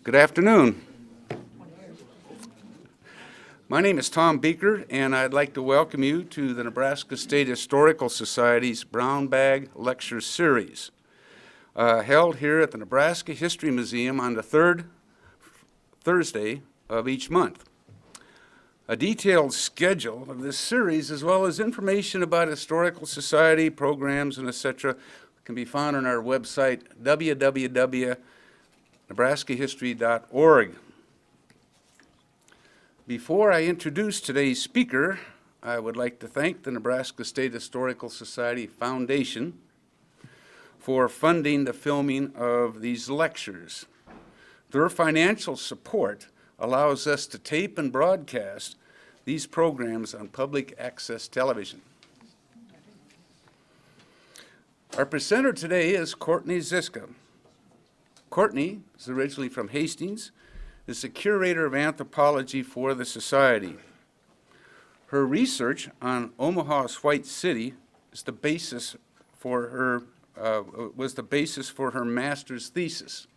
Good afternoon. My name is Tom Beaker, and I'd like to welcome you to the Nebraska State Historical Society's Brown Bag Lecture Series, held here at the Nebraska History Museum on the third Thursday of each month. A detailed schedule of this series, as well as information about Historical Society programs and etc., can be found on our website, www.nebraskahistory.org. Before I introduce today's speaker, I would like to thank the Nebraska State Historical Society Foundation for funding the filming of these lectures. Their financial support allows us to tape and broadcast these programs on public access television. Our presenter today is Courtney Ziska. Courtney is originally from Hastings, is the curator of anthropology for the Society. Her research on Omaha's White City is the basis for her, was the basis for her master's thesis.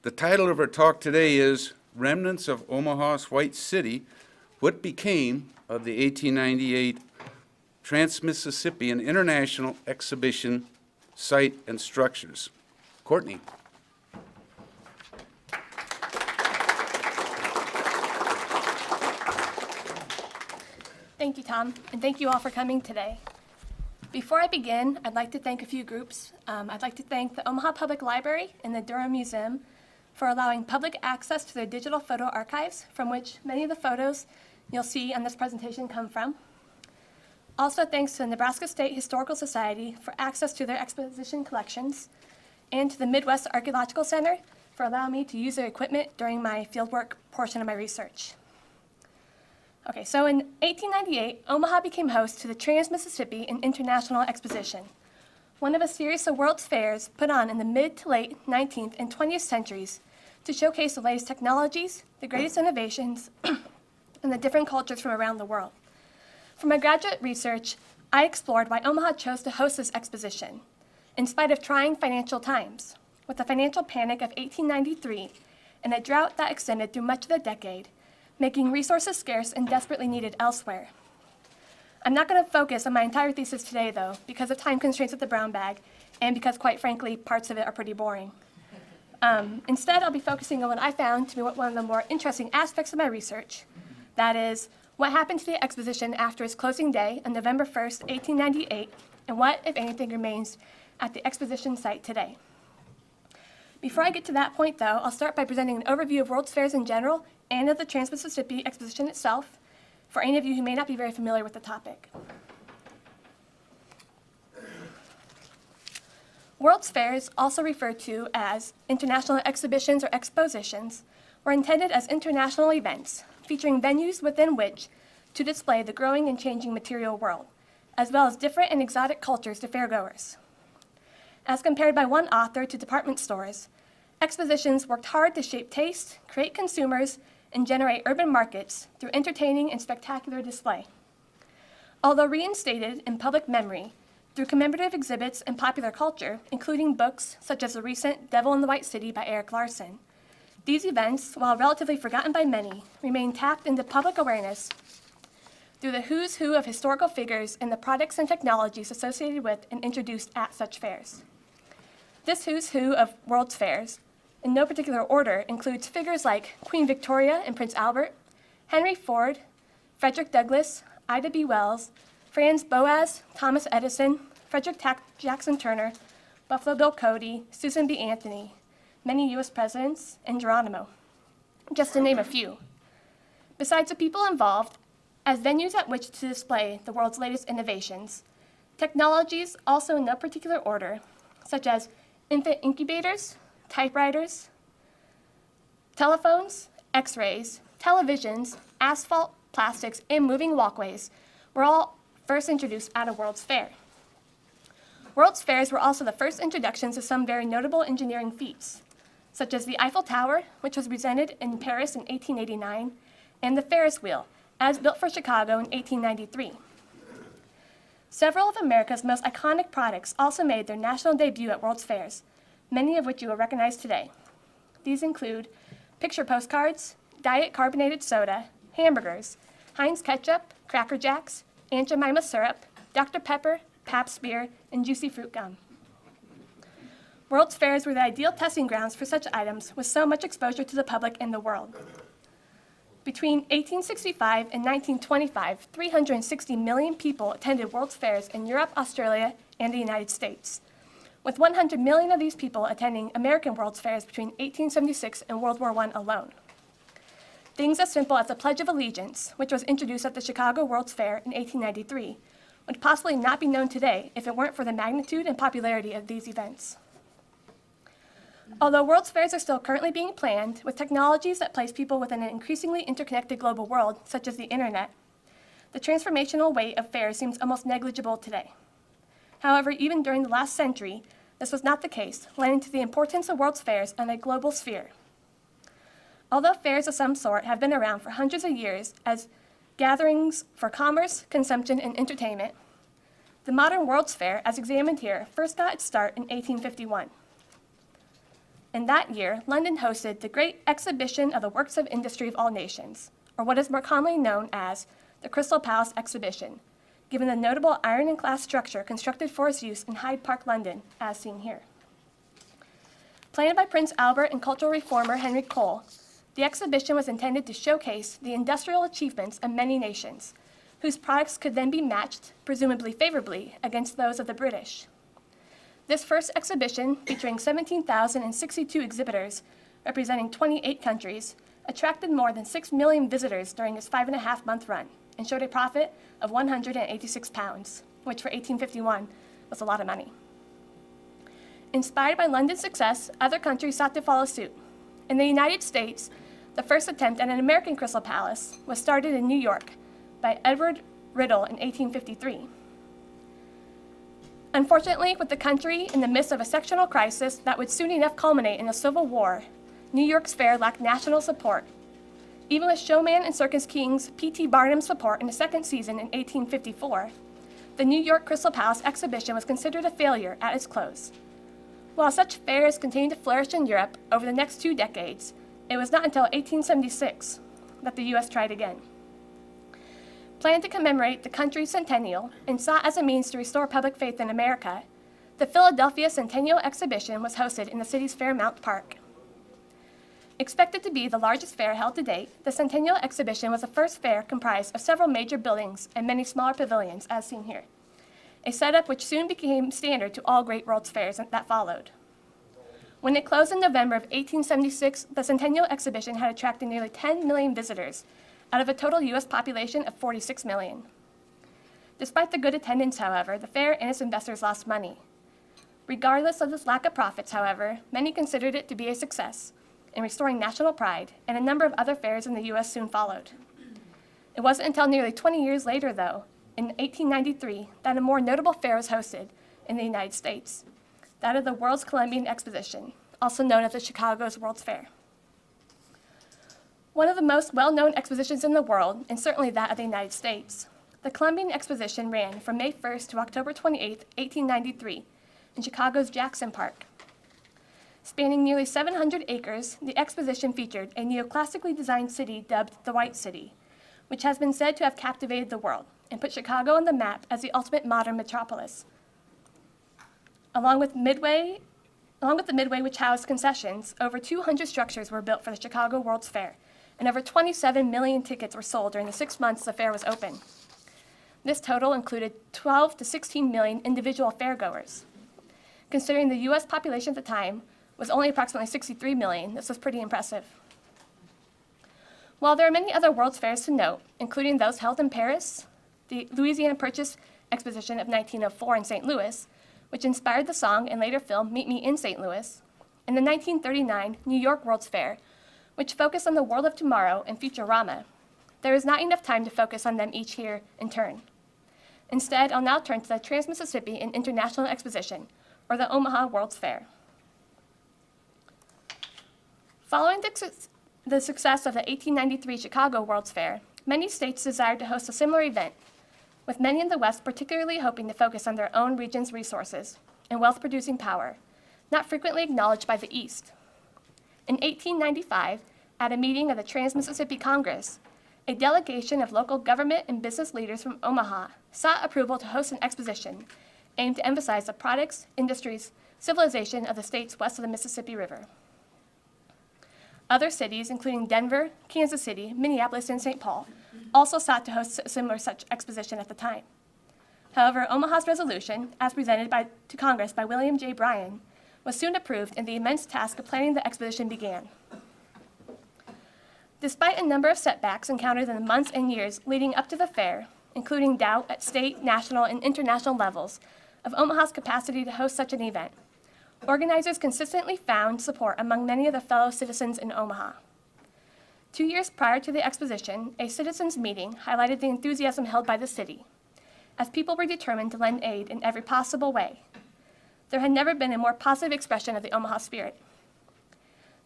The title of her talk today is Remnants of Omaha's White City, What Became of the 1898 Trans-Mississippian International Exhibition Site and Structures. Courtney. Thank you, Tom, and thank you all for coming today. Before I begin, I'd like to thank a few groups. I'd like to thank the Omaha Public Library and the Durham Museum for allowing public access to their digital photo archives, from which many of the photos you'll see on this presentation come from. Also, thanks to the Nebraska State Historical Society for access to their exposition collections, and to the Midwest Archaeological Center for allowing me to use their equipment during my fieldwork portion of my research. Okay, so in 1898, Omaha became host to the Trans-Mississippi International Exposition, one of a series of World's Fairs put on in the mid to late 19th and 20th centuries to showcase the latest technologies, the greatest innovations, and the different cultures from around the world. For my graduate research, I explored why Omaha chose to host this exposition, in spite of trying financial times, with the financial panic of 1893 and a drought that extended through much of the decade, making resources scarce and desperately needed elsewhere. I'm not going to focus on my entire thesis today, though, because of time constraints with the brown bag, and because, quite frankly, parts of it are pretty boring. Instead, I'll be focusing on what I found to be one of the more interesting aspects of my research. That is, what happened to the exposition after its closing day on November 1st, 1898, and what, if anything, remains at the exposition site today. Before I get to that point, though, I'll start by presenting an overview of World's Fairs in general and of the Trans-Mississippi Exposition itself, for any of you who may not be very familiar with the topic. World's Fairs, also referred to as international exhibitions or expositions, were intended as international events, featuring venues within which to display the growing and changing material world, as well as different and exotic cultures to fairgoers. As compared by one author to department stores, expositions worked hard to shape taste, create consumers, and generate urban markets through entertaining and spectacular display. Although reinstated in public memory through commemorative exhibits and popular culture, including books such as the recent Devil in the White City by Eric Larson, these events, while relatively forgotten by many, remain tapped into public awareness through the who's who of historical figures and the products and technologies associated with and introduced at such fairs. This who's who of World's Fairs, in no particular order, includes figures like Queen Victoria and Prince Albert, Henry Ford, Frederick Douglass, Ida B. Wells, Franz Boas, Thomas Edison, Frederick Jackson Turner, Buffalo Bill Cody, Susan B. Anthony, many U.S. presidents, and Geronimo, just to name a few. Besides the people involved, as venues at which to display the world's latest innovations, technologies also in no particular order, such as infant incubators, typewriters, telephones, x-rays, televisions, asphalt, plastics, and moving walkways were all first introduced at a World's Fair. World's Fairs were also the first introductions of some very notable engineering feats, such as the Eiffel Tower, which was presented in Paris in 1889, and the Ferris wheel, as built for Chicago in 1893. Several of America's most iconic products also made their national debut at World's Fairs, many of which you will recognize today. These include picture postcards, diet carbonated soda, hamburgers, Heinz ketchup, Cracker Jacks, Aunt Jemima syrup, Dr. Pepper, Pabst beer, and juicy fruit gum. World's fairs were the ideal testing grounds for such items with so much exposure to the public and the world. Between 1865 and 1925, 360 million people attended World's fairs in Europe, Australia, and the United States, with 100 million of these people attending American World's fairs between 1876 and World War I alone. Things as simple as the Pledge of Allegiance, which was introduced at the Chicago World's Fair in 1893, would possibly not be known today if it weren't for the magnitude and popularity of these events. Although World's fairs are still currently being planned, with technologies that place people within an increasingly interconnected global world, such as the internet, the transformational weight of fairs seems almost negligible today. However, even during the last century, this was not the case, lending to the importance of World's fairs on a global sphere. Although fairs of some sort have been around for hundreds of years as gatherings for commerce, consumption, and entertainment, the modern World's Fair, as examined here, first got its start in 1851. In that year, London hosted the Great Exhibition of the Works of Industry of All Nations, or what is more commonly known as the Crystal Palace Exhibition, given the notable iron and glass structure constructed for its use in Hyde Park, London, as seen here. Planned by Prince Albert and cultural reformer Henry Cole, the exhibition was intended to showcase the industrial achievements of many nations, whose products could then be matched, presumably favorably, against those of the British. This first exhibition, featuring 17,062 exhibitors representing 28 countries, attracted more than 6 million visitors during its 5.5-month run and showed a profit of £186, which for 1851 was a lot of money. Inspired by London's success, other countries sought to follow suit. In the United States, the first attempt at an American Crystal Palace was started in New York by Edward Riddle in 1853. Unfortunately, with the country in the midst of a sectional crisis that would soon enough culminate in a civil war, New York's fair lacked national support. Even with showman and circus kings P.T. Barnum's support in the second season in 1854, the New York Crystal Palace exhibition was considered a failure at its close. While such fairs continued to flourish in Europe over the next 2 decades, it was not until 1876 that the U.S. tried again. Planned to commemorate the country's centennial and sought as a means to restore public faith in America, the Philadelphia Centennial Exhibition was hosted in the city's Fairmount Park. Expected to be the largest fair held to date, the Centennial Exhibition was the first fair comprised of several major buildings and many smaller pavilions, as seen here, a setup which soon became standard to all great World's fairs that followed. When it closed in November of 1876, the Centennial Exhibition had attracted nearly 10 million visitors, out of a total U.S. population of 46 million. Despite the good attendance, however, the fair and its investors lost money. Regardless of this lack of profits, however, many considered it to be a success in restoring national pride, and a number of other fairs in the U.S. soon followed. It wasn't until nearly 20 years later, though, in 1893, that a more notable fair was hosted in the United States, that of the World's Columbian Exposition, also known as the Chicago's World's Fair. One of the most well-known expositions in the world, and certainly that of the United States, the Columbian Exposition ran from May 1st to October 28, 1893, in Chicago's Jackson Park. Spanning nearly 700 acres, the exposition featured a neoclassically designed city dubbed the White City, which has been said to have captivated the world and put Chicago on the map as the ultimate modern metropolis. Along with the Midway, which housed concessions, over 200 structures were built for the Chicago World's Fair, and over 27 million tickets were sold during the 6 months the fair was open. This total included 12 to 16 million individual fairgoers. Considering the U.S. population at the time was only approximately 63 million, this was pretty impressive. While there are many other World's Fairs to note, including those held in Paris, the Louisiana Purchase Exposition of 1904 in St. Louis, which inspired the song and later film Meet Me in St. Louis, and the 1939 New York World's Fair, which focused on the world of tomorrow and Futurama, there is not enough time to focus on them each here in turn. Instead, I'll now turn to the Trans-Mississippi and International Exposition, or the Omaha World's Fair. Following the success of the 1893 Chicago World's Fair, many states desired to host a similar event, with many in the West particularly hoping to focus on their own region's resources and wealth-producing power, not frequently acknowledged by the East. In 1895, at a meeting of the Trans-Mississippi Congress, a delegation of local government and business leaders from Omaha sought approval to host an exposition aimed to emphasize the products, industries, civilization of the states west of the Mississippi River. Other cities, including Denver, Kansas City, Minneapolis, and St. Paul, also sought to host a similar such exposition at the time. However, Omaha's resolution, as presented to Congress by William J. Bryan, was soon approved, and the immense task of planning the exposition began. Despite a number of setbacks encountered in the months and years leading up to the fair, including doubt at state, national, and international levels of Omaha's capacity to host such an event, organizers consistently found support among many of the fellow citizens in Omaha. 2 years prior to the exposition, a citizens' meeting highlighted the enthusiasm held by the city, as people were determined to lend aid in every possible way. There had never been a more positive expression of the Omaha spirit.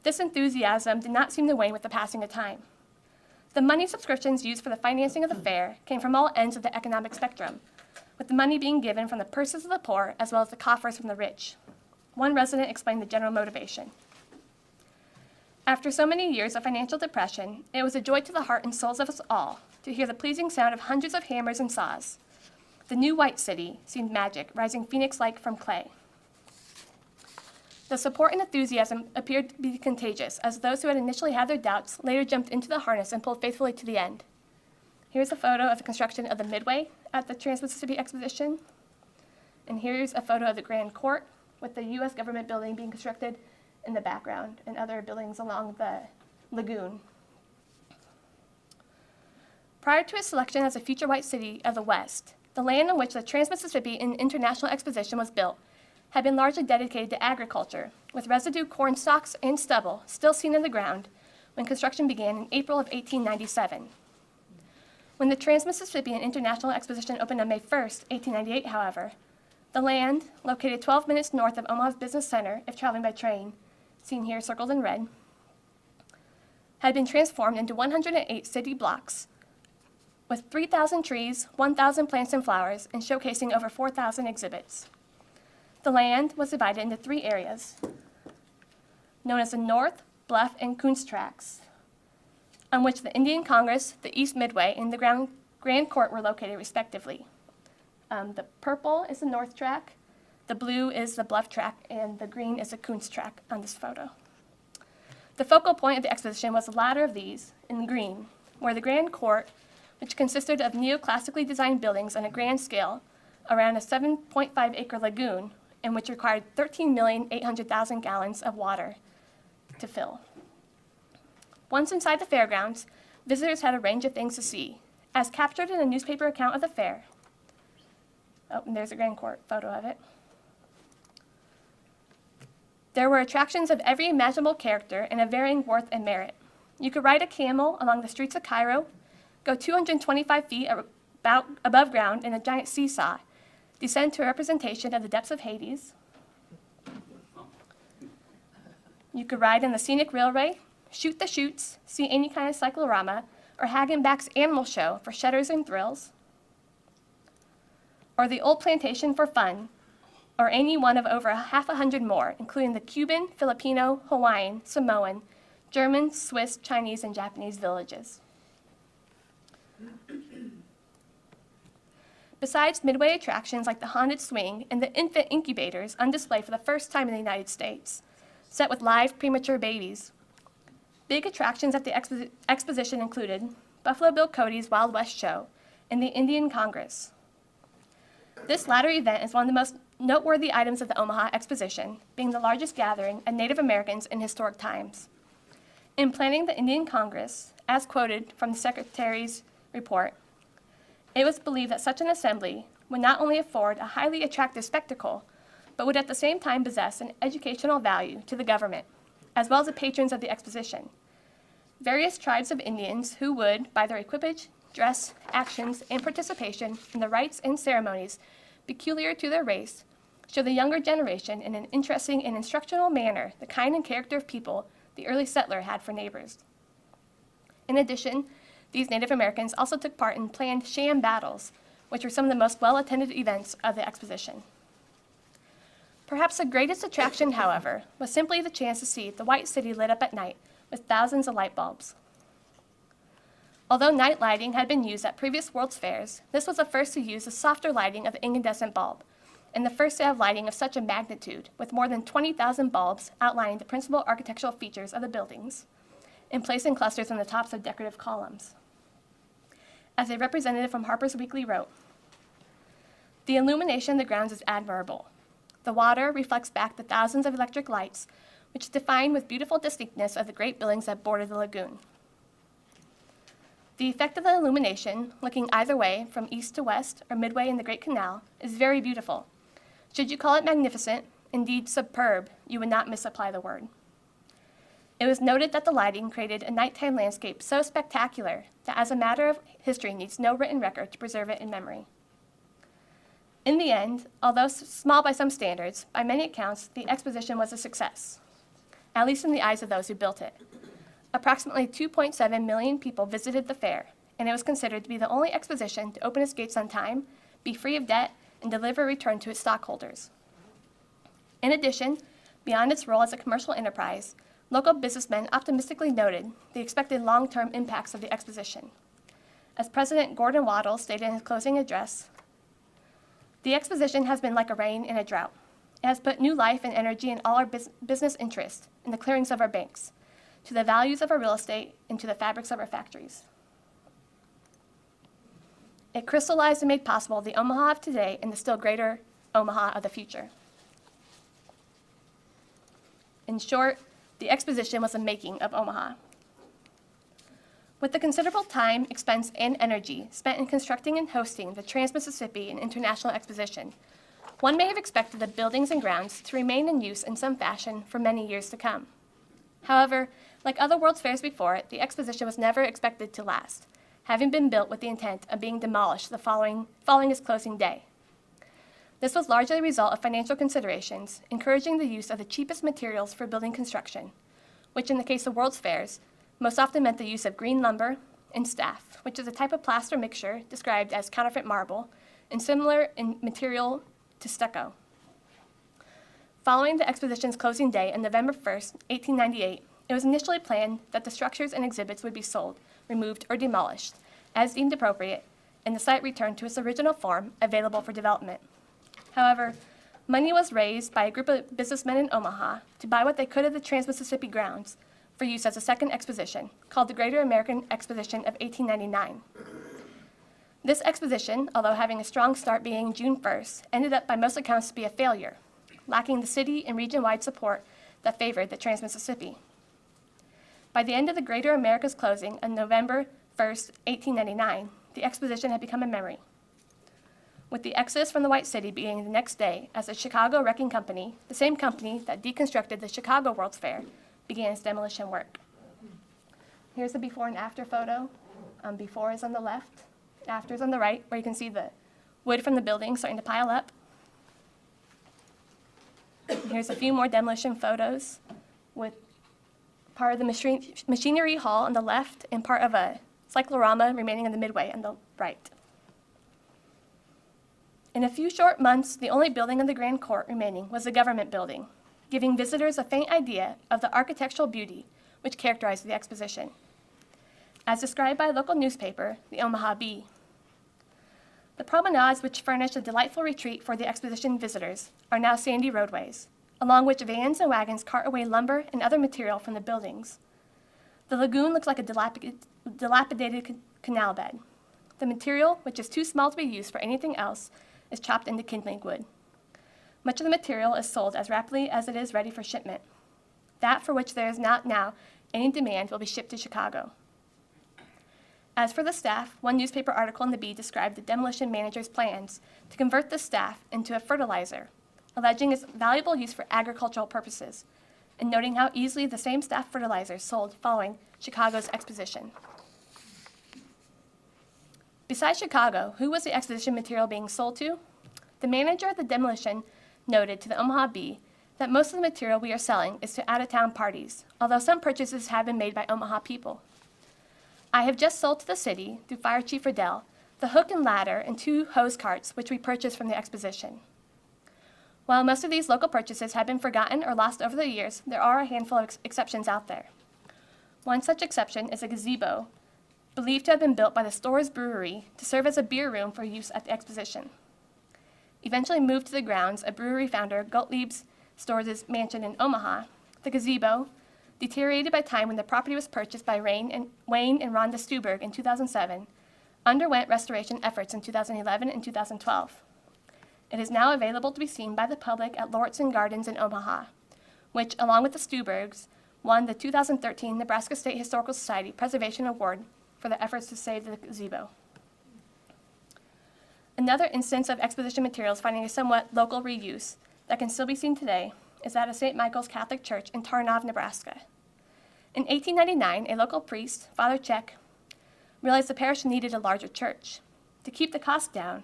This enthusiasm did not seem to wane with the passing of time. The money subscriptions used for the financing of the fair came from all ends of the economic spectrum, with the money being given from the purses of the poor as well as the coffers from the rich. One resident explained the general motivation. After so many years of financial depression, it was a joy to the heart and souls of us all to hear the pleasing sound of hundreds of hammers and saws. The new white city seemed magic, rising phoenix-like from clay. The support and enthusiasm appeared to be contagious, as those who had initially had their doubts later jumped into the harness and pulled faithfully to the end. Here's a photo of the construction of the Midway at the Trans-Mississippi Exposition. And here's a photo of the Grand Court, with the U.S. government building being constructed in the background and other buildings along the lagoon. Prior to its selection as a future white city of the West, the land on which the Trans-Mississippi International Exposition was built had been largely dedicated to agriculture, with residue corn stalks and stubble still seen in the ground when construction began in April of 1897. When the Trans-Mississippi International Exposition opened on May 1st, 1898, however, the land, located 12 minutes north of Omaha's business center if traveling by train, seen here circled in red, had been transformed into 108 city blocks with 3,000 trees, 1,000 plants and flowers, and showcasing over 4,000 exhibits. The land was divided into 3 areas, known as the North, Bluff, and Coons tracts, on which the Indian Congress, the East Midway, and the Grand Court were located respectively. The purple is the North track, the blue is the Bluff track, and the green is the Coons track on this photo. The focal point of the exposition was the latter of these, in green, where the Grand Court, which consisted of neoclassically designed buildings on a grand scale around a 7.5-acre lagoon, and which required 13,800,000 gallons of water to fill. Once inside the fairgrounds, visitors had a range of things to see, as captured in a newspaper account of the fair. Oh, and there's a Grand Court photo of it. There were attractions of every imaginable character and of varying worth and merit. You could ride a camel along the streets of Cairo, go 225 feet above ground in a giant seesaw, descend to a representation of the depths of Hades. You could ride in the scenic railway, shoot the chutes, see any kind of cyclorama, or Hagenbeck's animal show for shudders and thrills, or the old plantation for fun, or any one of over half a hundred more, including the Cuban, Filipino, Hawaiian, Samoan, German, Swiss, Chinese, and Japanese villages. Besides midway attractions like the haunted swing and the infant incubators on display for the first time in the United States, set with live premature babies, big attractions at the exposition included Buffalo Bill Cody's Wild West Show and the Indian Congress. This latter event is one of the most noteworthy items of the Omaha Exposition, being the largest gathering of Native Americans in historic times. In planning the Indian Congress, as quoted from the Secretary's report, it was believed that such an assembly would not only afford a highly attractive spectacle, but would at the same time possess an educational value to the government, as well as the patrons of the exposition. Various tribes of Indians who would, by their equipage, dress, actions, and participation in the rites and ceremonies peculiar to their race, show the younger generation in an interesting and instructional manner the kind and character of people the early settler had for neighbors. In addition, these Native Americans also took part in planned sham battles, which were some of the most well-attended events of the exposition. Perhaps the greatest attraction, however, was simply the chance to see the White City lit up at night with thousands of light bulbs. Although night lighting had been used at previous World's Fairs, this was the first to use the softer lighting of the incandescent bulb, and the first to have lighting of such a magnitude, with more than 20,000 bulbs outlining the principal architectural features of the buildings, and placed in clusters on the tops of decorative columns. As a representative from Harper's Weekly wrote, "The illumination of the grounds is admirable. The water reflects back the thousands of electric lights, which define with beautiful distinctness of the great buildings that border the lagoon. The effect of the illumination, looking either way from east to west or midway in the Great Canal, is very beautiful. Should you call it magnificent, indeed superb, you would not misapply the word." It was noted that the lighting created a nighttime landscape so spectacular that as a matter of history needs no written record to preserve it in memory. In the end, although small by some standards, by many accounts, the exposition was a success, at least in the eyes of those who built it. Approximately 2.7 million people visited the fair, and it was considered to be the only exposition to open its gates on time, be free of debt, and deliver a return to its stockholders. In addition, beyond its role as a commercial enterprise, local businessmen optimistically noted the expected long-term impacts of the exposition. As President Gordon Waddell stated in his closing address, "The exposition has been like a rain in a drought. It has put new life and energy in all our business interests, in the clearings of our banks, to the values of our real estate, and to the fabrics of our factories. It crystallized and made possible the Omaha of today and the still greater Omaha of the future." In short, the exposition was the making of Omaha. With the considerable time, expense, and energy spent in constructing and hosting the Trans-Mississippi and International Exposition, one may have expected the buildings and grounds to remain in use in some fashion for many years to come. However, like other World's Fairs before it, the exposition was never expected to last, having been built with the intent of being demolished following its closing day. This was largely a result of financial considerations, encouraging the use of the cheapest materials for building construction, which in the case of World's Fairs, most often meant the use of green lumber and staff, which is a type of plaster mixture described as counterfeit marble and similar in material to stucco. Following the exposition's closing day on November 1st, 1898, it was initially planned that the structures and exhibits would be sold, removed, or demolished, as deemed appropriate, and the site returned to its original form, available for development. However, money was raised by a group of businessmen in Omaha to buy what they could of the Trans-Mississippi grounds for use as a second exposition, called the Greater American Exposition of 1899. This exposition, although having a strong start beginning June 1st, ended up by most accounts to be a failure, lacking the city and region-wide support that favored the Trans-Mississippi. By the end of the Greater America's closing on November 1st, 1899, the exposition had become a memory, with the exodus from the White City beginning the next day as the Chicago Wrecking Company, the same company that deconstructed the Chicago World's Fair, began its demolition work. Here's the before and after photo. Before is on the left, after is on the right, where you can see the wood from the building starting to pile up. And here's a few more demolition photos with part of the machinery hall on the left and part of a cyclorama remaining in the midway on the right. In a few short months, the only building in the Grand Court remaining was the government building, giving visitors a faint idea of the architectural beauty which characterized the exposition. As described by a local newspaper, the Omaha Bee, the promenades which furnish a delightful retreat for the exposition visitors are now sandy roadways, along which vans and wagons cart away lumber and other material from the buildings. The lagoon looks like a dilapidated canal bed. The material, which is too small to be used for anything else, is chopped into kindling wood. Much of the material is sold as rapidly as it is ready for shipment. That for which there is not now any demand will be shipped to Chicago. As for the staff, one newspaper article in the Bee described the demolition manager's plans to convert the staff into a fertilizer, alleging its valuable use for agricultural purposes, and noting how easily the same staff fertilizer sold following Chicago's exposition. Besides Chicago, who was the exposition material being sold to? The manager of the demolition noted to the Omaha Bee that most of the material we are selling is to out-of-town parties, although some purchases have been made by Omaha people. I have just sold to the city, through Fire Chief Riddell, the hook and ladder and 2 hose carts which we purchased from the exposition. While most of these local purchases have been forgotten or lost over the years, there are a handful of exceptions out there. One such exception is a gazebo, believed to have been built by the Storrs Brewery to serve as a beer room for use at the exposition. Eventually moved to the grounds of brewery founder Gottlieb Storrs' mansion in Omaha, the gazebo, deteriorated by time when the property was purchased by Wayne and Rhonda Stuberg in 2007, underwent restoration efforts in 2011 and 2012. It is now available to be seen by the public at Lauritsen Gardens in Omaha, which, along with the Stubergs, won the 2013 Nebraska State Historical Society Preservation Award for their efforts to save the gazebo. Another instance of exposition materials finding a somewhat local reuse that can still be seen today is that of St. Michael's Catholic Church in Tarnov, Nebraska. In 1899, a local priest, Father Czech, realized the parish needed a larger church. To keep the cost down,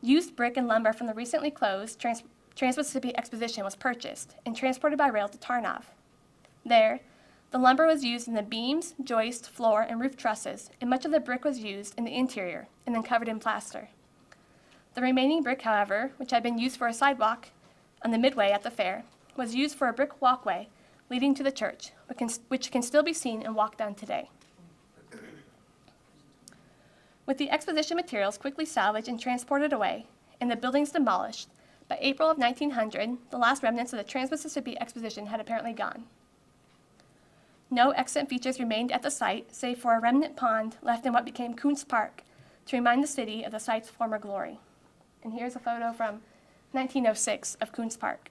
used brick and lumber from the recently closed Trans-Mississippi Exposition was purchased and transported by rail to Tarnov. There, the lumber was used in the beams, joist, floor, and roof trusses, and much of the brick was used in the interior and then covered in plaster. The remaining brick, however, which had been used for a sidewalk on the midway at the fair, was used for a brick walkway leading to the church, which can still be seen and walked on today. With the exposition materials quickly salvaged and transported away, and the buildings demolished, by April of 1900, the last remnants of the Trans-Mississippi Exposition had apparently gone. No extant features remained at the site, save for a remnant pond left in what became Kuntz Park to remind the city of the site's former glory. And here's a photo from 1906 of Kuntz Park.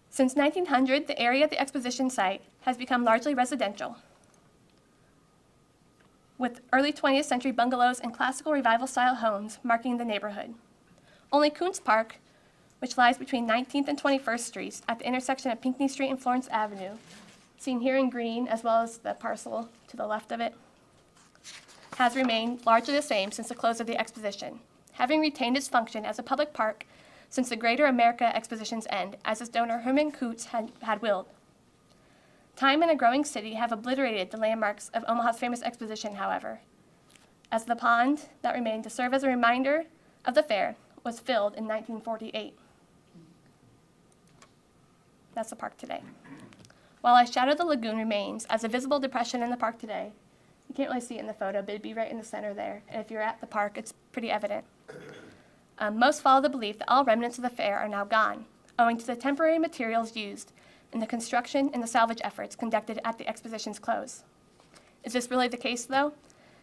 Since 1900, the area of the exposition site has become largely residential, with early 20th century bungalows and classical revival-style homes marking the neighborhood. Only Kuntz Park, which lies between 19th and 21st Streets at the intersection of Pinckney Street and Florence Avenue, seen here in green as well as the parcel to the left of it, has remained largely the same since the close of the exposition, having retained its function as a public park since the Greater America Exposition's end, as its donor Herman Coots had willed. Time and a growing city have obliterated the landmarks of Omaha's famous exposition, however, as the pond that remained to serve as a reminder of the fair was filled in 1948. That's the park today. While I shadowed the lagoon remains as a visible depression in the park today, you can't really see it in the photo, but it'd be right in the center there. And if you're at the park, it's pretty evident. Most follow the belief that all remnants of the fair are now gone, owing to the temporary materials used in the construction and the salvage efforts conducted at the exposition's close. Is this really the case, though?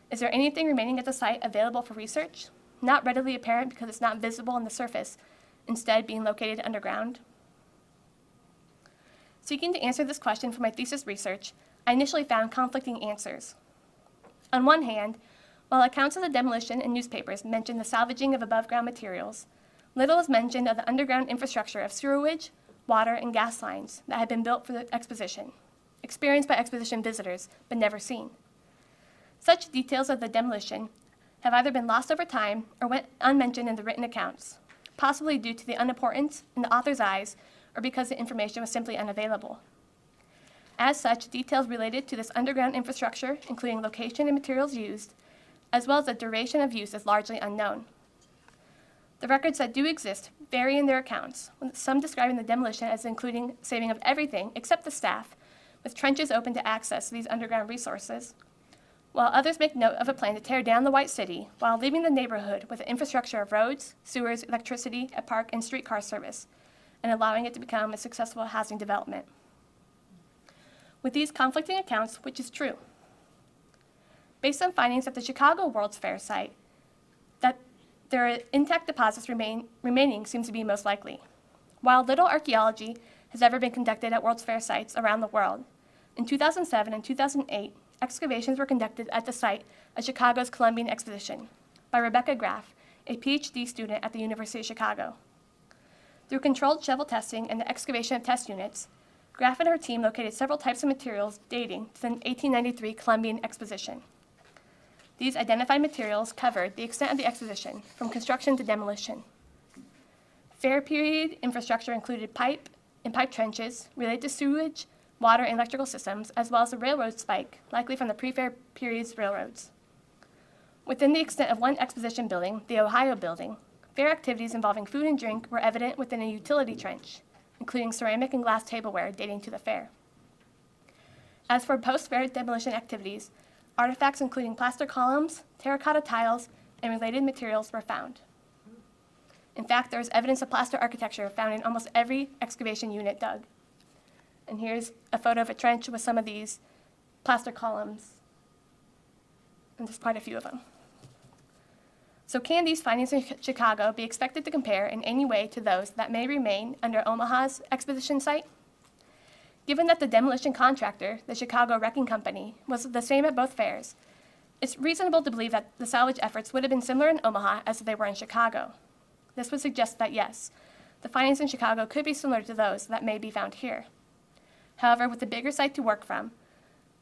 Is there anything remaining at the site available for research? Not readily apparent because it's not visible on the surface, instead being located underground. Seeking to answer this question for my thesis research, I initially found conflicting answers. On one hand, while accounts of the demolition in newspapers mention the salvaging of above-ground materials, little is mentioned of the underground infrastructure of sewerage, water, and gas lines that had been built for the exposition, experienced by exposition visitors, but never seen. Such details of the demolition have either been lost over time or went unmentioned in the written accounts, possibly due to the unimportance in the author's eyes or because the information was simply unavailable. As such, details related to this underground infrastructure, including location and materials used, as well as the duration of use, is largely unknown. The records that do exist vary in their accounts, with some describing the demolition as including saving of everything except the staff, with trenches open to access these underground resources, while others make note of a plan to tear down the White City while leaving the neighborhood with an infrastructure of roads, sewers, electricity, a park, and streetcar service, and allowing it to become a successful housing development. With these conflicting accounts, which is true? Based on findings at the Chicago World's Fair site, that there are intact deposits remaining seems to be most likely. While little archaeology has ever been conducted at World's Fair sites around the world, in 2007 and 2008, excavations were conducted at the site of Chicago's Columbian Exposition by Rebecca Graff, a PhD student at the University of Chicago. Through controlled shovel testing and the excavation of test units, Graff and her team located several types of materials dating to the 1893 Columbian Exposition. These identified materials covered the extent of the exposition, from construction to demolition. Fair period infrastructure included pipe and pipe trenches related to sewage, water, and electrical systems, as well as a railroad spike, likely from the pre-fair period's railroads. Within the extent of one exposition building, the Ohio Building, fair activities involving food and drink were evident within a utility trench, including ceramic and glass tableware dating to the fair. As for post-fair demolition activities, artifacts including plaster columns, terracotta tiles, and related materials were found. In fact, there is evidence of plaster architecture found in almost every excavation unit dug. And here's a photo of a trench with some of these plaster columns, and there's quite a few of them. So can these findings in Chicago be expected to compare in any way to those that may remain under Omaha's exposition site? Given that the demolition contractor, the Chicago Wrecking Company, was the same at both fairs, it's reasonable to believe that the salvage efforts would have been similar in Omaha as they were in Chicago. This would suggest that yes, the findings in Chicago could be similar to those that may be found here. However, with a bigger site to work from,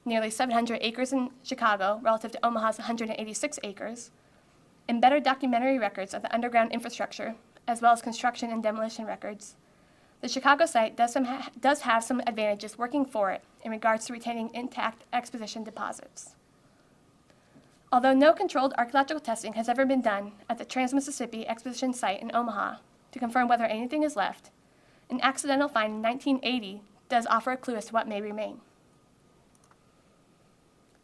nearly 700 acres in Chicago relative to Omaha's 186 acres, and better documentary records of the underground infrastructure, as well as construction and demolition records, the Chicago site does have some advantages working for it in regards to retaining intact exposition deposits. Although no controlled archaeological testing has ever been done at the Trans-Mississippi Exposition site in Omaha to confirm whether anything is left, an accidental find in 1980 does offer a clue as to what may remain.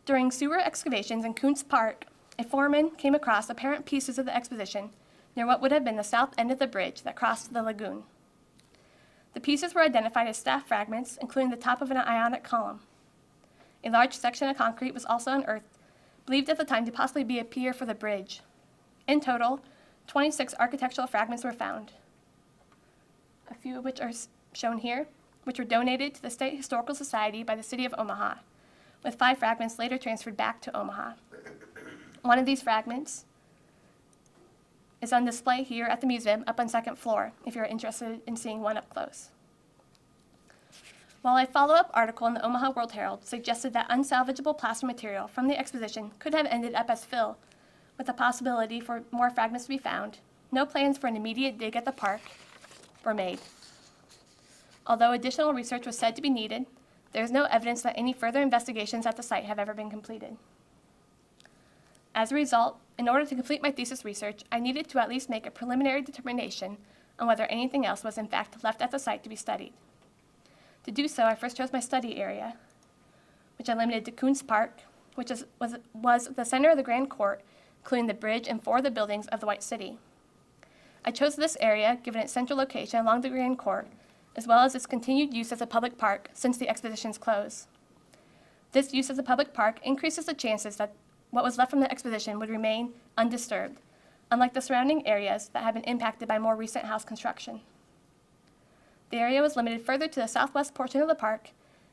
During sewer excavations in Kuntz Park, a foreman came across apparent pieces of the exposition near what would have been the south end of the bridge that crossed the lagoon. The pieces were identified as staff fragments, including the top of an ionic column. A large section of concrete was also unearthed, believed at the time to possibly be a pier for the bridge. In total, 26 architectural fragments were found, a few of which are shown here, which were donated to the State Historical Society by the City of Omaha, with 5 fragments later transferred back to Omaha. One of these fragments is on display here at the museum up on 2nd floor, if you're interested in seeing one up close. While a follow-up article in the Omaha World Herald suggested that unsalvageable plaster material from the exposition could have ended up as fill, with the possibility for more fragments to be found, no plans for an immediate dig at the park were made. Although additional research was said to be needed, there is no evidence that any further investigations at the site have ever been completed. As a result, in order to complete my thesis research, I needed to at least make a preliminary determination on whether anything else was in fact left at the site to be studied. To do so, I first chose my study area, which I limited to Kuntz Park, which was the center of the Grand Court, including the bridge and 4 of the buildings of the White City. I chose this area, given its central location along the Grand Court, as well as its continued use as a public park since the exposition's close. This use as a public park increases the chances that what was left from the exposition would remain undisturbed, unlike the surrounding areas that have been impacted by more recent house construction. The area was limited further to the southwest portion of the park,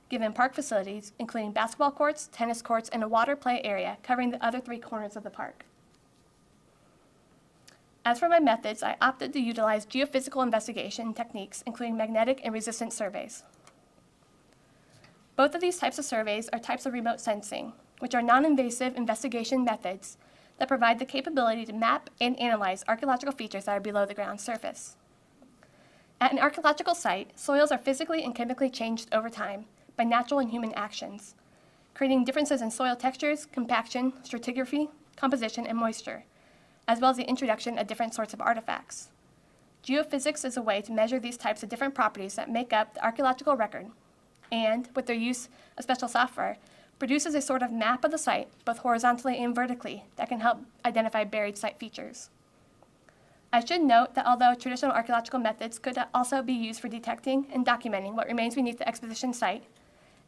given park facilities, including basketball courts, tennis courts, and a water play area covering the other 3 corners of the park. As for my methods, I opted to utilize geophysical investigation techniques, including magnetic and resistance surveys. Both of these types of surveys are types of remote sensing, which are non-invasive investigation methods that provide the capability to map and analyze archaeological features that are below the ground surface. At an archaeological site, soils are physically and chemically changed over time by natural and human actions, creating differences in soil textures, compaction, stratigraphy, composition, and moisture, as well as the introduction of different sorts of artifacts. Geophysics is a way to measure these types of different properties that make up the archaeological record, and, with their use of special software, produces a sort of map of the site, both horizontally and vertically, that can help identify buried site features. I should note that although traditional archaeological methods could also be used for detecting and documenting what remains beneath the exposition site,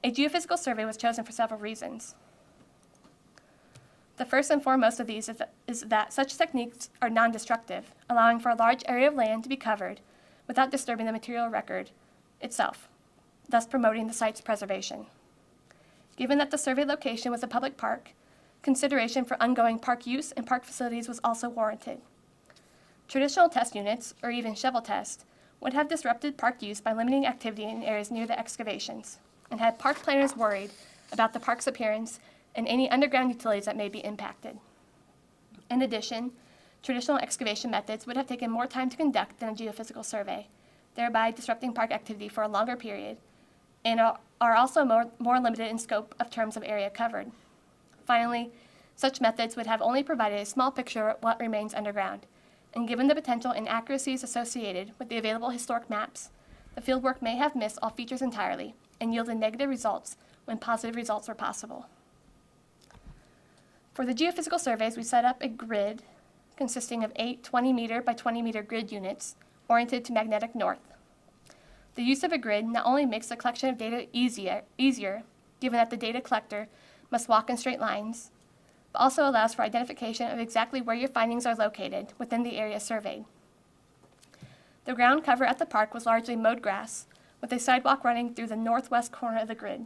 a geophysical survey was chosen for several reasons. The first and foremost of these is that such techniques are non-destructive, allowing for a large area of land to be covered without disturbing the material record itself, thus promoting the site's preservation. Given that the survey location was a public park, consideration for ongoing park use and park facilities was also warranted. Traditional test units, or even shovel tests, would have disrupted park use by limiting activity in areas near the excavations, and had park planners worried about the park's appearance and any underground utilities that may be impacted. In addition, traditional excavation methods would have taken more time to conduct than a geophysical survey, thereby disrupting park activity for a longer period, and are also more limited in scope of terms of area covered. Finally, such methods would have only provided a small picture of what remains underground, and given the potential inaccuracies associated with the available historic maps, the fieldwork may have missed all features entirely and yielded negative results when positive results were possible. For the geophysical surveys, we set up a grid consisting of 8 20-meter by 20-meter grid units oriented to magnetic north. The use of a grid not only makes the collection of data easier, given that the data collector must walk in straight lines, but also allows for identification of exactly where your findings are located within the area surveyed. The ground cover at the park was largely mowed grass, with a sidewalk running through the northwest corner of the grid.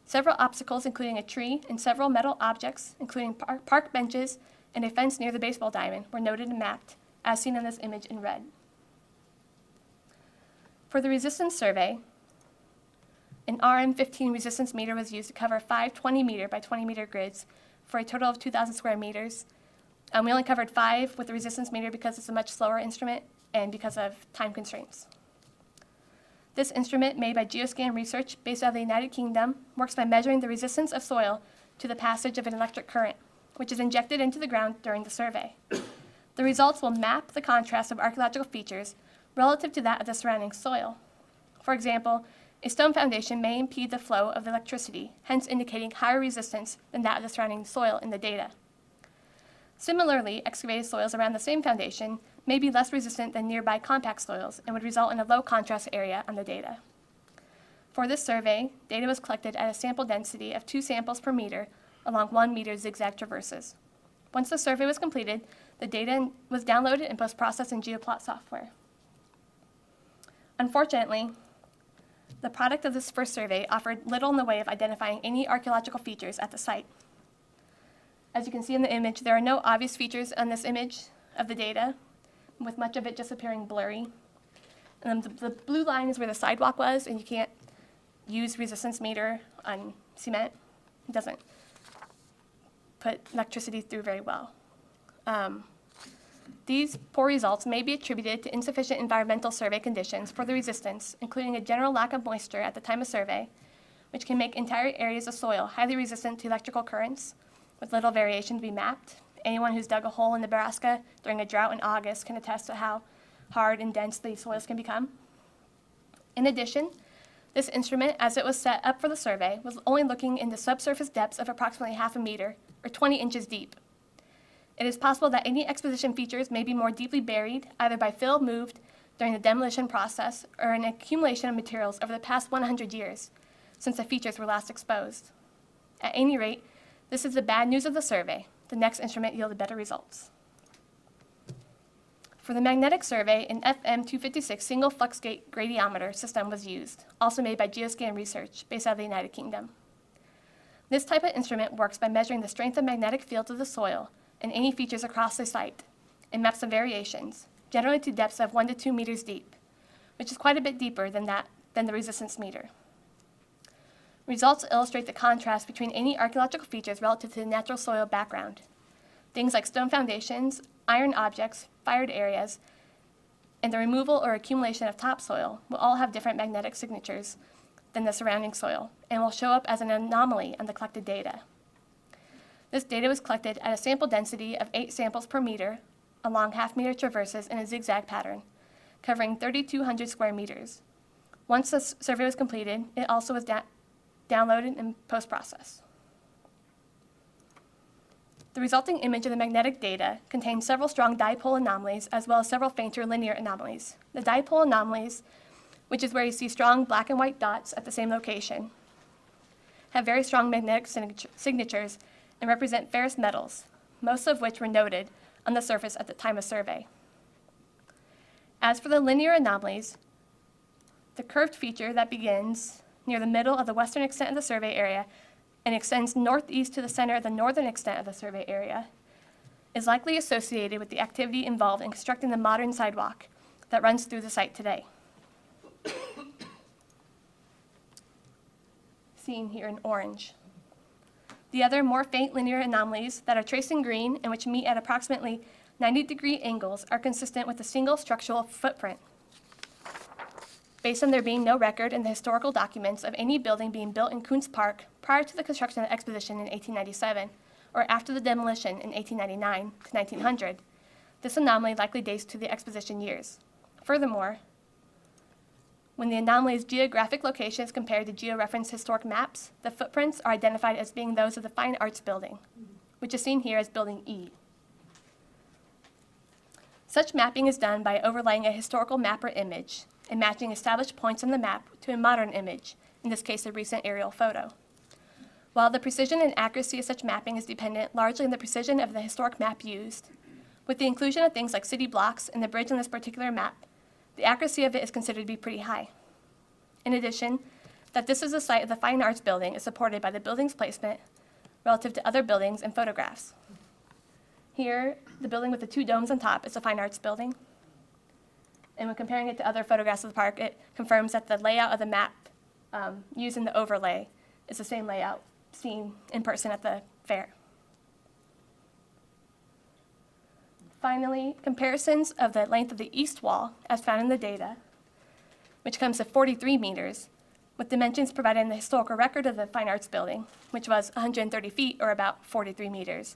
Several obstacles, including a tree and several metal objects, including park benches and a fence near the baseball diamond, were noted and mapped, as seen in this image in red. For the resistance survey, an RM15 resistance meter was used to cover 5 20-meter by 20-meter grids for a total of 2,000 square meters. We only covered 5 with the resistance meter because it's a much slower instrument and because of time constraints. This instrument, made by Geoscan Research based out of the United Kingdom, works by measuring the resistance of soil to the passage of an electric current, which is injected into the ground during the survey. The results will map the contrast of archaeological features relative to that of the surrounding soil. For example, a stone foundation may impede the flow of the electricity, hence indicating higher resistance than that of the surrounding soil in the data. Similarly, excavated soils around the same foundation may be less resistant than nearby compact soils and would result in a low contrast area on the data. For this survey, data was collected at a sample density of 2 samples per meter along 1 meter zigzag traverses. Once the survey was completed, the data was downloaded and post-processed in GeoPlot software. Unfortunately, the product of this first survey offered little in the way of identifying any archaeological features at the site. As you can see in the image, there are no obvious features on this image of the data, with much of it just appearing blurry. And the blue line is where the sidewalk was, and you can't use resistance meter on cement. It doesn't put electricity through very well. These poor results may be attributed to insufficient environmental survey conditions for the resistance, including a general lack of moisture at the time of survey, which can make entire areas of soil highly resistant to electrical currents, with little variation to be mapped. Anyone who's dug a hole in Nebraska during a drought in August can attest to how hard and dense these soils can become. In addition, this instrument, as it was set up for the survey, was only looking into subsurface depths of approximately 1/2 meter, or 20 inches deep. It is possible that any exposition features may be more deeply buried, either by fill moved during the demolition process or an accumulation of materials over the past 100 years, since the features were last exposed. At any rate, this is the bad news of the survey. The next instrument yielded better results. For the magnetic survey, an FM256 single flux gate gradiometer system was used, also made by Geoscan Research, based out of the United Kingdom. This type of instrument works by measuring the strength of magnetic fields of the soil and any features across the site, and maps some variations, generally to depths of 1 to 2 meters deep, which is quite a bit deeper than the resistance meter. Results illustrate the contrast between any archaeological features relative to the natural soil background. Things like stone foundations, iron objects, fired areas, and the removal or accumulation of topsoil will all have different magnetic signatures than the surrounding soil and will show up as an anomaly on the collected data. This data was collected at a sample density of 8 samples per meter along 1/2 meter traverses in a zigzag pattern, covering 3,200 square meters. Once the survey was completed, it also was downloaded and post-processed. The resulting image of the magnetic data contains several strong dipole anomalies as well as several fainter linear anomalies. The dipole anomalies, which is where you see strong black and white dots at the same location, have very strong magnetic signatures and represent ferrous metals, most of which were noted on the surface at the time of survey. As for the linear anomalies, the curved feature that begins near the middle of the western extent of the survey area and extends northeast to the center of the northern extent of the survey area is likely associated with the activity involved in constructing the modern sidewalk that runs through the site today. Seen here in orange. The other more faint linear anomalies that are traced in green and which meet at approximately 90-degree angles are consistent with a single structural footprint, based on there being no record in the historical documents of any building being built in Kuntz Park prior to the construction of the Exposition in 1897 or after the demolition in 1899 to 1900. This anomaly likely dates to the Exposition years. Furthermore, when the anomaly's geographic location is compared to georeferenced historic maps, the footprints are identified as being those of the Fine Arts Building, which is seen here as Building E. Such mapping is done by overlaying a historical map or image and matching established points on the map to a modern image, in this case a recent aerial photo. While the precision and accuracy of such mapping is dependent largely on the precision of the historic map used, with the inclusion of things like city blocks and the bridge on this particular map, the accuracy of it is considered to be pretty high. In addition, that this is the site of the Fine Arts Building is supported by the building's placement relative to other buildings and photographs. Here, the building with the two domes on top is the Fine Arts Building. And when comparing it to other photographs of the park, it confirms that the layout of the map used in the overlay is the same layout seen in person at the fair. Finally, comparisons of the length of the east wall, as found in the data, which comes to 43 meters, with dimensions provided in the historical record of the Fine Arts Building, which was 130 feet, or about 43 meters,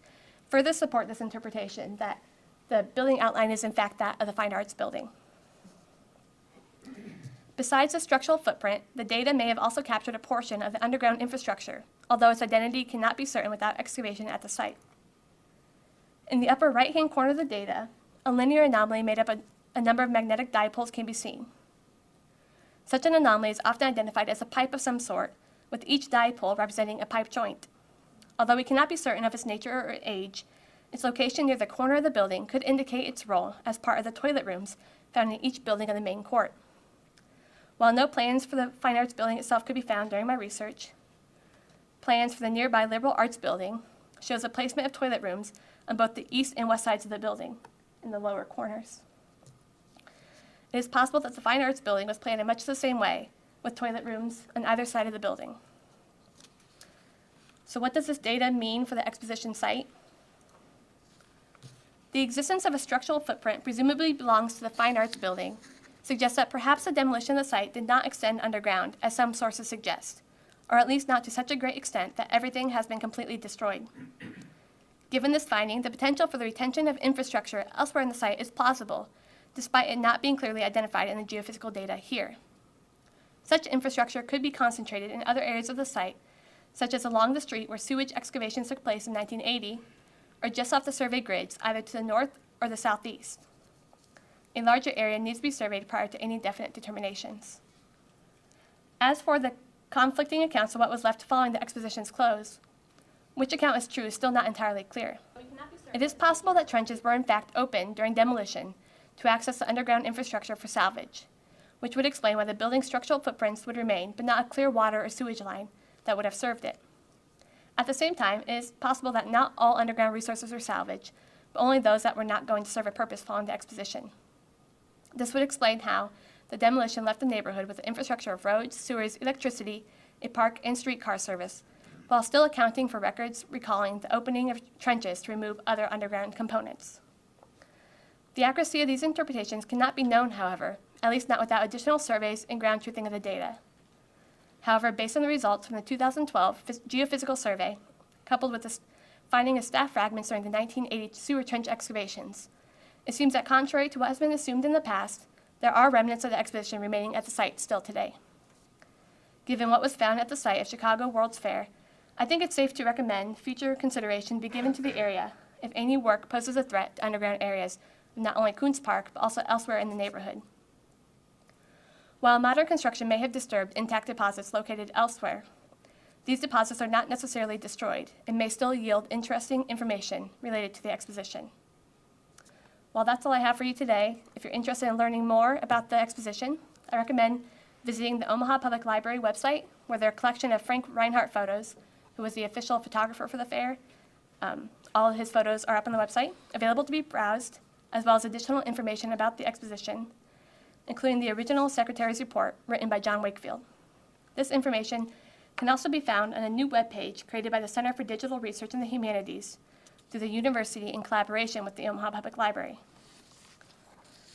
further support this interpretation that the building outline is in fact that of the Fine Arts Building. Besides the structural footprint, the data may have also captured a portion of the underground infrastructure, although its identity cannot be certain without excavation at the site. In the upper right-hand corner of the data, a linear anomaly made up a number of magnetic dipoles can be seen. Such an anomaly is often identified as a pipe of some sort, with each dipole representing a pipe joint. Although we cannot be certain of its nature or age, its location near the corner of the building could indicate its role as part of the toilet rooms found in each building of the main court. While no plans for the Fine Arts Building itself could be found during my research, plans for the nearby Liberal Arts Building shows the placement of toilet rooms on both the east and west sides of the building, in the lower corners. It is possible that the Fine Arts Building was planned in much the same way, with toilet rooms on either side of the building. So what does this data mean for the exposition site? The existence of a structural footprint presumably belongs to the Fine Arts Building suggests that perhaps the demolition of the site did not extend underground, as some sources suggest, or at least not to such a great extent that everything has been completely destroyed. Given this finding, the potential for the retention of infrastructure elsewhere in the site is plausible, despite it not being clearly identified in the geophysical data here. Such infrastructure could be concentrated in other areas of the site, such as along the street where sewage excavations took place in 1980, or just off the survey grids, either to the north or the southeast. A larger area needs to be surveyed prior to any definite determinations. As for the conflicting accounts of what was left following the exposition's close, which account is true is still not entirely clear. It is possible that trenches were in fact opened during demolition to access the underground infrastructure for salvage, which would explain why the building's structural footprints would remain, but not a clear water or sewage line that would have served it. At the same time, it is possible that not all underground resources were salvaged, but only those that were not going to serve a purpose following the exposition. This would explain how the demolition left the neighborhood with the infrastructure of roads, sewers, electricity, a park, and streetcar service, while still accounting for records recalling the opening of trenches to remove other underground components. The accuracy of these interpretations cannot be known, however, at least not without additional surveys and ground truthing of the data. However, based on the results from the 2012 Geophysical survey, coupled with the finding of staff fragments during the 1980 sewer trench excavations, it seems that contrary to what has been assumed in the past, there are remnants of the exposition remaining at the site still today. Given what was found at the site of Chicago World's Fair, I think it's safe to recommend future consideration be given to the area if any work poses a threat to underground areas of not only Kuntz Park, but also elsewhere in the neighborhood. While modern construction may have disturbed intact deposits located elsewhere, these deposits are not necessarily destroyed and may still yield interesting information related to the exposition. Well, that's all I have for you today. If you're interested in learning more about the exposition, I recommend visiting the Omaha Public Library website, where there are a collection of Frank Reinhardt photos, who was the official photographer for the fair. All of his photos are up on the website, available to be browsed, as well as additional information about the exposition, including the original Secretary's report written by John Wakefield. This information can also be found on a new webpage created by the Center for Digital Research in the Humanities through the university in collaboration with the Omaha Public Library.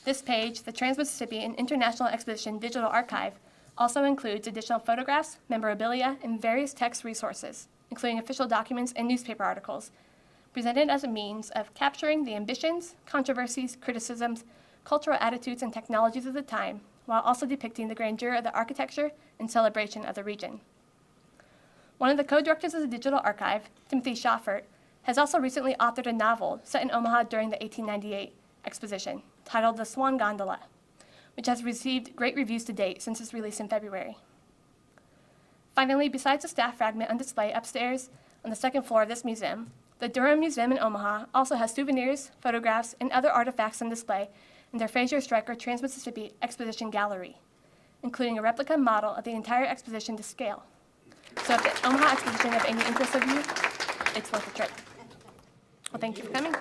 This page, the Trans-Mississippi and International Exposition Digital Archive, also includes additional photographs, memorabilia, and various text resources, including official documents and newspaper articles, presented as a means of capturing the ambitions, controversies, criticisms, cultural attitudes, and technologies of the time, while also depicting the grandeur of the architecture and celebration of the region. One of the co-directors of the Digital Archive, Timothy Schaffert, has also recently authored a novel set in Omaha during the 1898 Exposition, titled The Swan Gondola, which has received great reviews to date since its release in February. Finally, besides the staff fragment on display upstairs on the second floor of this museum, the Durham Museum in Omaha also has souvenirs, photographs, and other artifacts on display in their Fraser Stryker Trans-Mississippi Exposition Gallery, including a replica model of the entire exposition to scale. So if the Omaha Exposition of any interest of you, it's worth a trip. Well, thank you for coming.